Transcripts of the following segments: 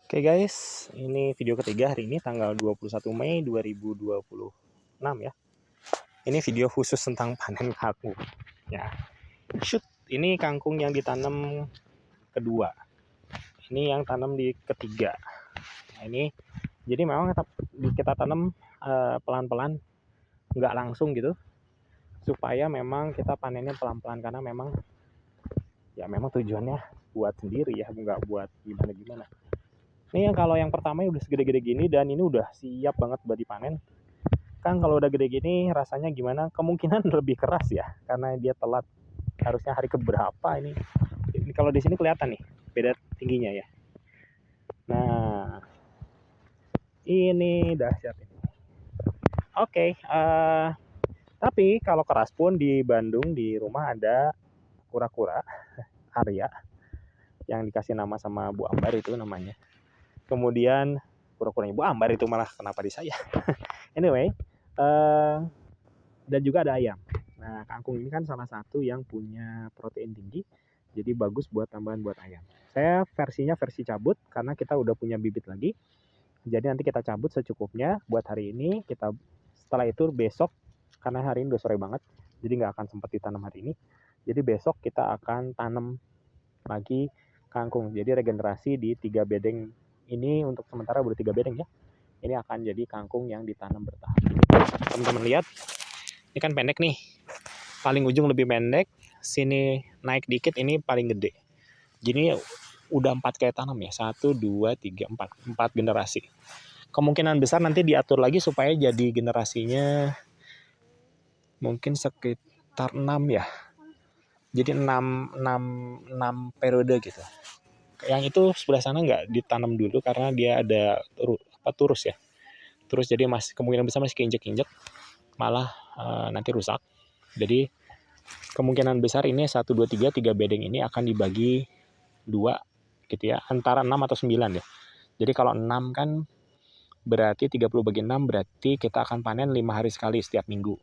Oke guys, ini video ketiga hari ini tanggal 21 Mei 2026 ya. Ini video khusus tentang panen kangkung. Ya, shoot, ini kangkung yang ditanam kedua. Ini yang tanam di ketiga. Nah, ini jadi memang kita tanam pelan-pelan, nggak langsung gitu, supaya memang kita panennya pelan-pelan karena memang tujuannya buat sendiri ya, nggak buat gimana-gimana. Ini yang kalau yang pertama udah segede-gede gini dan ini udah siap banget buat dipanen. Kan kalau udah gede gini rasanya gimana? Kemungkinan lebih keras ya karena dia telat. Harusnya hari keberapa ini? Ini kalau di sini kelihatan nih beda tingginya ya. Nah, ini dahsyat ini. Oke, tapi kalau keras pun di Bandung di rumah ada kura-kura Arya yang dikasih nama sama Bu Ambar itu namanya. Kemudian kura-kuranya Bu Ambar itu malah kenapa di saya. Anyway, dan juga ada ayam. Nah, kangkung ini kan salah satu yang punya protein tinggi, jadi bagus buat tambahan buat ayam. Saya versinya versi cabut karena kita udah punya bibit lagi. Jadi nanti kita cabut secukupnya buat hari ini. Setelah itu besok, karena hari ini udah sore banget, jadi nggak akan sempat ditanam hari ini. Jadi besok kita akan tanam lagi kangkung. Jadi regenerasi di 3 bedeng ini untuk sementara baru 3 bedeng ya. Ini akan jadi kangkung yang ditanam bertahap. Teman-teman lihat, ini kan pendek nih. Paling ujung lebih pendek, sini naik dikit, ini paling gede. Jadi udah 4 kayak tanam ya. 1, 2, 3, 4. 4 generasi. Kemungkinan besar nanti diatur lagi supaya jadi generasinya mungkin sekitar 6 ya. Jadi 6 periode gitu. Yang itu sebelah sana nggak ditanam dulu karena dia ada turus ya. Terus jadi kemungkinan besar masih keinjek-injek, malah nanti rusak. Jadi kemungkinan besar ini 1, 2, 3 bedeng ini akan dibagi 2 gitu ya, antara 6 atau 9 ya. Jadi kalau 6 kan berarti 30 bagi 6 berarti kita akan panen 5 hari sekali setiap minggu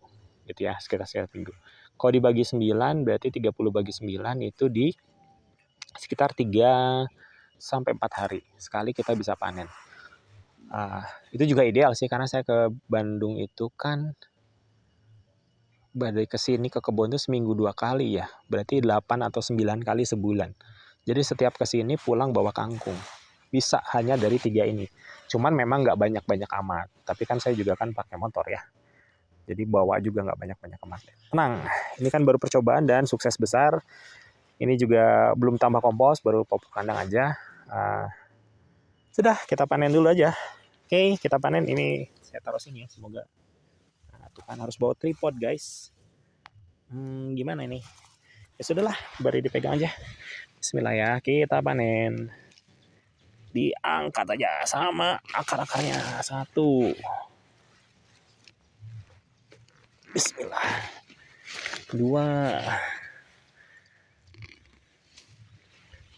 gitu ya, sekitar setiap minggu. Kalau dibagi 9 berarti 30 bagi 9 itu di sekitar 3 sampai 4 hari sekali kita bisa panen. Itu juga ideal sih karena saya ke Bandung itu kan dari kesini ke kebun itu seminggu 2 kali ya. Berarti 8 atau 9 kali sebulan. Jadi setiap kesini pulang bawa kangkung. Bisa hanya dari 3 ini. Cuman memang nggak banyak-banyak amat. Tapi kan saya juga kan pakai motor ya. Jadi bawa juga nggak banyak-banyak amat. Tenang, ini kan baru percobaan dan sukses besar. Ini juga belum tambah kompos, baru popok kandang aja. Sudah, kita panen dulu aja. Oke, kita panen. Ini saya taruh sini ya, semoga. Nah, tuh kan harus bawa tripod guys. Gimana ini? Ya sudahlah, bari dipegang aja. Bismillah ya, kita panen. Diangkat aja sama akar-akarnya. 1. Bismillah. 2.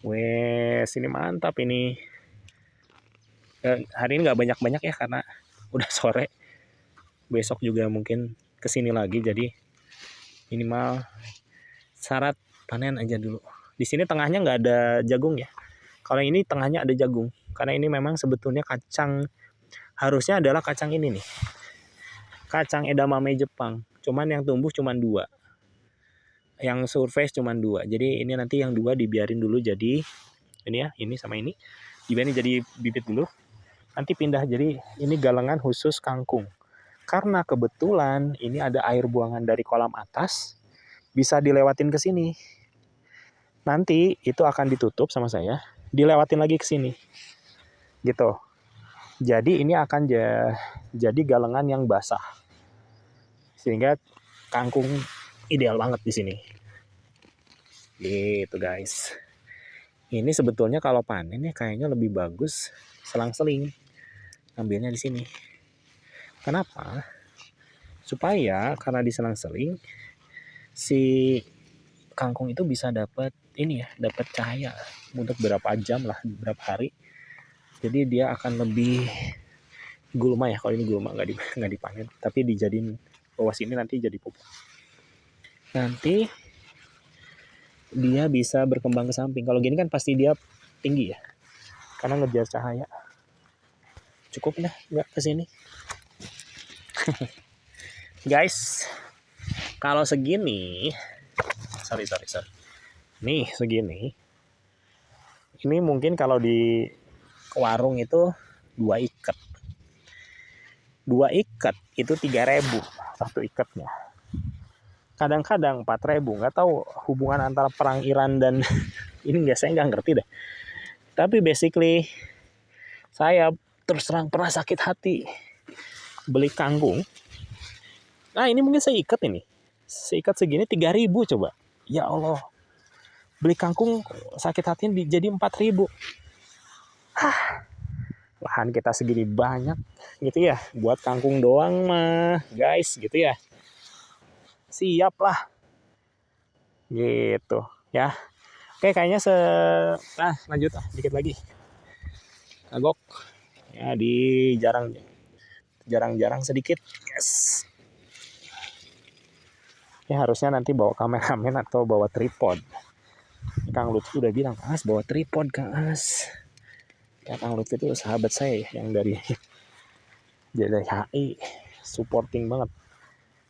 Wes, ini mantap ini. Hari ini nggak banyak-banyak ya karena udah sore. Besok juga mungkin kesini lagi, jadi minimal syarat panen aja dulu. Di sini tengahnya nggak ada jagung ya. Kalau ini tengahnya ada jagung. Karena ini memang sebetulnya kacang, harusnya adalah kacang ini nih. Kacang edamame Jepang. Cuman yang tumbuh cuman 2. Yang surface cuman 2. Jadi ini nanti yang 2 dibiarin dulu jadi ini ya, ini sama ini. Dibiarin jadi bibit dulu. Nanti pindah jadi ini galengan khusus kangkung. Karena kebetulan ini ada air buangan dari kolam atas, bisa dilewatin ke sini. Nanti itu akan ditutup sama saya, dilewatin lagi ke sini. Gitu. Jadi ini akan jadi galengan yang basah. Sehingga kangkung ideal banget di sini. Gitu guys. Ini sebetulnya kalau panen ya kayaknya lebih bagus selang-seling. Ambilnya di sini. Kenapa? Supaya karena diselang-seling si kangkung itu bisa dapat ini ya, dapat cahaya untuk berapa jam lah, berapa hari. Jadi dia akan lebih gulma ya. Kalau ini gulma nggak dipanen, tapi dijadiin bawah sini nanti jadi pupuk. Nanti dia bisa berkembang ke samping. Kalau gini kan pasti dia tinggi ya. karena ngejar cahaya. Cukup dah, nggak kesini. Guys, kalau segini, sorry. Nih segini, ini mungkin kalau di warung itu 2 ikat. 2 ikat itu 3.000 satu ikatnya. Kadang-kadang 4.000. Nggak tahu hubungan antara perang Iran dan ini saya nggak ngerti deh. Tapi basically saya terus terang pernah sakit hati beli kangkung. Nah ini mungkin saya ikat ini. Seikat segini 3.000 coba. Ya Allah. Beli kangkung sakit hati jadi 4.000. Lahan kita segini banyak gitu ya. Buat kangkung doang mah guys gitu ya. Siap lah. Gitu ya. Oke kayaknya lanjut dikit lagi. Kagok. Ya di jarang sedikit. Yes. Ya harusnya nanti bawa kameramen atau bawa tripod. Kang Lutfi udah bilang, Kang As bawa tripod Kang As. Ya Kang Lutfi itu sahabat saya yang dari HI, supporting banget.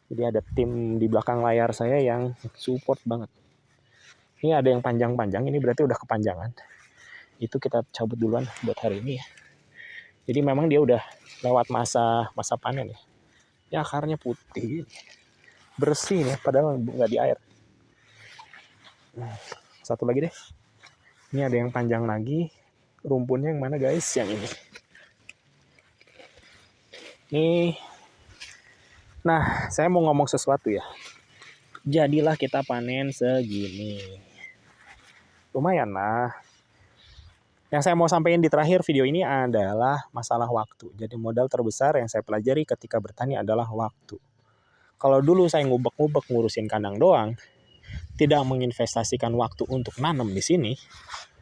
Jadi ada tim di belakang layar saya yang support banget. Ini ada yang panjang-panjang, ini berarti udah kepanjangan. Itu kita cabut duluan buat hari ini ya. Jadi memang dia udah lewat masa panen ya. Ya akarnya putih. Bersih nih, padahal nggak di air. Satu lagi deh. Ini ada yang panjang lagi. Rumpunnya yang mana guys? Yang ini. Nah, saya mau ngomong sesuatu ya. Jadilah kita panen segini. Lumayan lah. Yang saya mau sampaikan di terakhir video ini adalah masalah waktu. Jadi modal terbesar yang saya pelajari ketika bertani adalah waktu. Kalau dulu saya ngubek-ngubek ngurusin kandang doang, tidak menginvestasikan waktu untuk nanam di sini,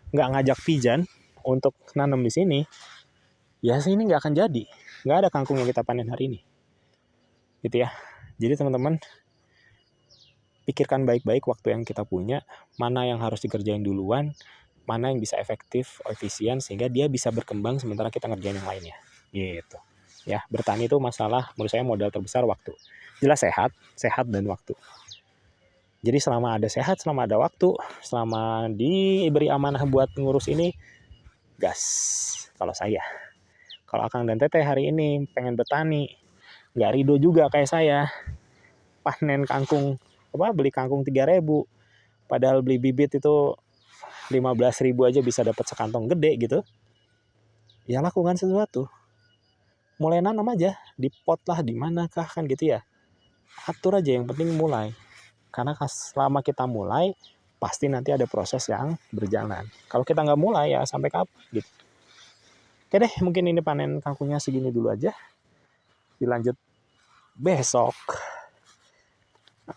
nggak ngajak pijan untuk nanam di sini, ya sini nggak akan jadi. Nggak ada kangkung yang kita panen hari ini. Gitu ya. Jadi teman-teman, pikirkan baik-baik waktu yang kita punya, mana yang harus dikerjain duluan, mana yang bisa efektif, efisien, sehingga dia bisa berkembang sementara kita ngerjain yang lainnya. Gitu. Ya, bertani itu masalah, menurut saya modal terbesar waktu. Jelas sehat dan waktu. Jadi selama ada sehat, selama ada waktu, selama diberi amanah buat ngurus ini, gas. Kalau saya. Kalau Akang dan Teteh hari ini pengen bertani, nggak ridho juga kayak saya. Panen kangkung, beli kangkung 3.000. Padahal beli bibit itu 15.000 aja bisa dapat sekantong gede gitu. Ya lakukan sesuatu. Mulai nanam aja, di pot lah, di manakah kan gitu ya. Atur aja, yang penting mulai. Karena selama kita mulai, pasti nanti ada proses yang berjalan. Kalau kita nggak mulai ya sampai kapan gitu. Oke deh, mungkin ini panen kangkungnya segini dulu aja. Dilanjut besok.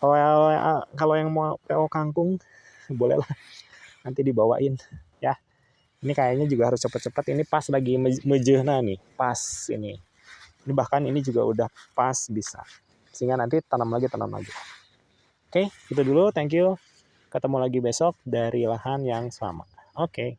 Kalau yang mau PO kangkung, boleh lah. Nanti dibawain ya. Ini kayaknya juga harus cepet-cepet. Ini pas lagi mejehna nih. Pas ini. Ini bahkan ini juga udah pas bisa. Sehingga nanti tanam lagi. Oke, itu dulu. Thank you. Ketemu lagi besok dari lahan yang sama. Oke.